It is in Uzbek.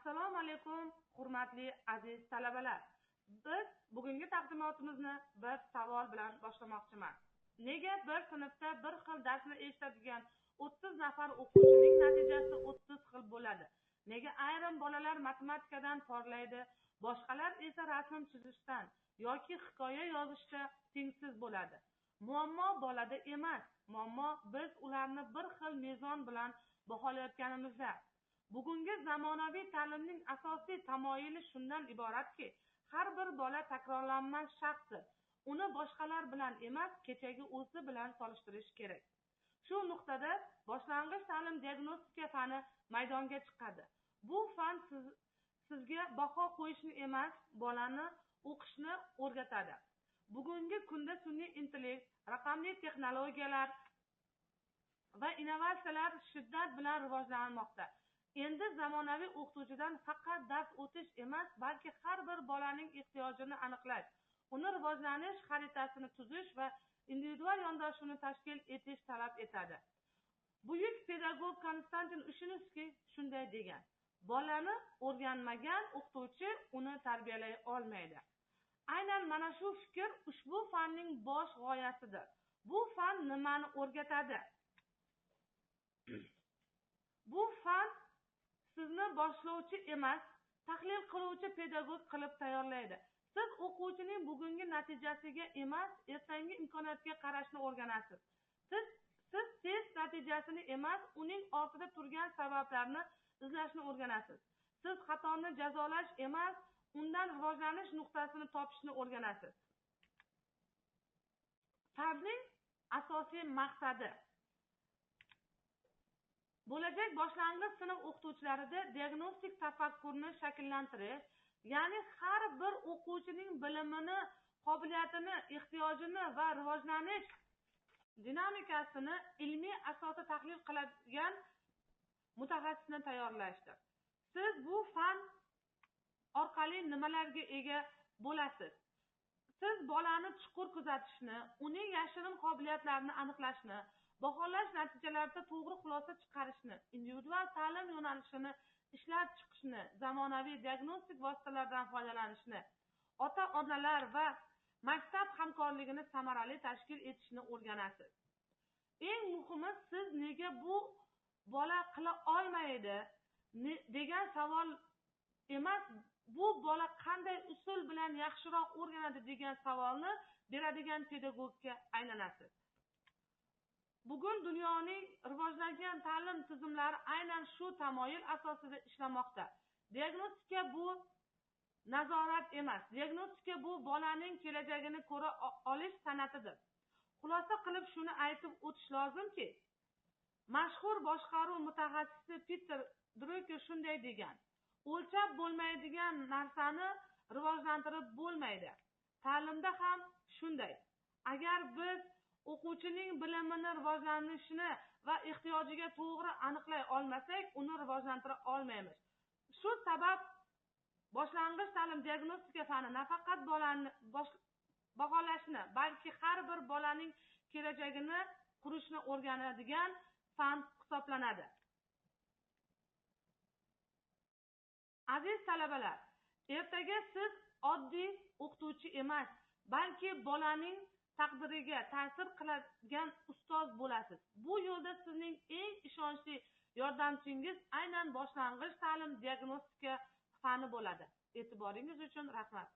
Assalomu alaykum, hurmatli aziz talabalar. Biz bugungi taqdimotimizni bir savol bilan boshlamoqchiman. Nega bir sinfda bir xil darsni eshitadigan 30 nafar o'quvchining natijasi 30 xil bo'ladi? Nega ayrim bolalar matematikadan porlaydi, boshqalar esa rasm chizishdan yoki hikoya yozishda tengsiz bo'ladi? Muammo bolada emas, muammo biz ularni bir xil mezon bilan baholayotganimizda. Bugungi zamonaviy ta'limning asosiy tamoyili shundan iboratki, har bir bola takrorlanmas shaxsdir. Uni boshqalar bilan emas, kechagi o'zi bilan solishtirish kerak. Shu nuqtada boshlang'ich ta'lim diagnostika fani maydonga chiqadi. Bu fan sizga baho qo'yishni emas, bolani o'qishni o'rgatadi. Bugungi kunda sun'iy intellekt, raqamli texnologiyalar va innovatsiyalar shiddat bilan rivojlanmoqda. Endi zamonaviy o'qituvchidan faqat dars o'tish emas, balki har bir bolaning ehtiyojini aniqlash, uni rivojlanish xaritasini tuzish va individual yondashuvni tashkil etish talab etadi. Buyuk pedagog Konstantin Ushinovskiy shunday degan: bolani o'rganmagan o'qituvchi uni tarbiyalay olmaydi. Aynan mana shu fikr ushbu fanning bosh g'oyasidir. Bu fan nimani o'rgatadi? Bu fan sizni boshlovchi emas, tahlil qiluvchi pedagog qilib tayyorlaydi. Siz o'quvchining bugungi natijasiga emas, ertangi imkoniyatiga qarashni o'rganasiz. Siz test natijasini emas, uning ortida turgan sabablarni izlashni o'rganasiz. Siz xatoni jazolash emas, undan rivojlanish nuqtasini topishni o'rganasiz. Fanning asosiy maqsadi bo'lajak boshlang'ich sinf o'qituvchilarida diagnostik tafakkurni shakllantirish, ya'ni har bir o'quvchining bilimini, qobiliyatini, ehtiyojini va rivojlanish dinamikasini ilmiy asosda tahlil qiladigan mutaxassisni tayyorlashdir. Siz bu fan orqali nimalarga ega bo'lasiz? Siz bolani chuqur kuzatishni, uning yashirin qobiliyatlarini aniqlashni, baholash natijalarida to'g'ri xulosa chiqarishni, individual ta'lim yo'nalishini ishlab chiqishni, zamonaviy diagnostik vositalardan foydalanishni, ota-onalar va maktab hamkorligini samarali tashkil etishni o'rganasiz. Eng muhimi, siz nega bu bola qila olmaydi degan savol emas, bu bola qanday usul bilan yaxshiroq o'rganadi degan savolni beradigan pedagogga aylanasiz. Bugun dunyoning rivojlangan ta'lim tizimlari aynan shu tamoyil asosida ishlamoqda. Diagnostika bu nazorat emas, diagnostika bu bolaning kelajagini ko'ra olish san'atidir. Xulosa qilib shuni aytib o'tish lozimki, mashhur boshqaruv mutaxassisi Peter Drucker shunday degan: o'lchab bo'lmaydigan narsani rivojlantirib bo'lmaydi. Ta'limda ham shunday. Agar biz o'quvchining bilimini, rivojlanishini va ehtiyojiga to'g'ri aniqlay olmasak, uni rivojlantira olmaymiz. Shu sabab boshlang'ich ta'lim diagnostika fani nafaqat bolani baholashni, balki har bir bolaning kelajagini qurishni o'rganadigan fan hisoblanadi. Aziz talabalar, ertaga siz oddiy o'qituvchi emas, balki bolaning taqdiriga ta'sir qiladigan ustoz bo'lasiz. Bu yo'lda sizning eng ishonchli yordamchingiz aynan boshlang'ich ta'lim diagnostika fani bo'ladi. E'tiboringiz uchun rahmat.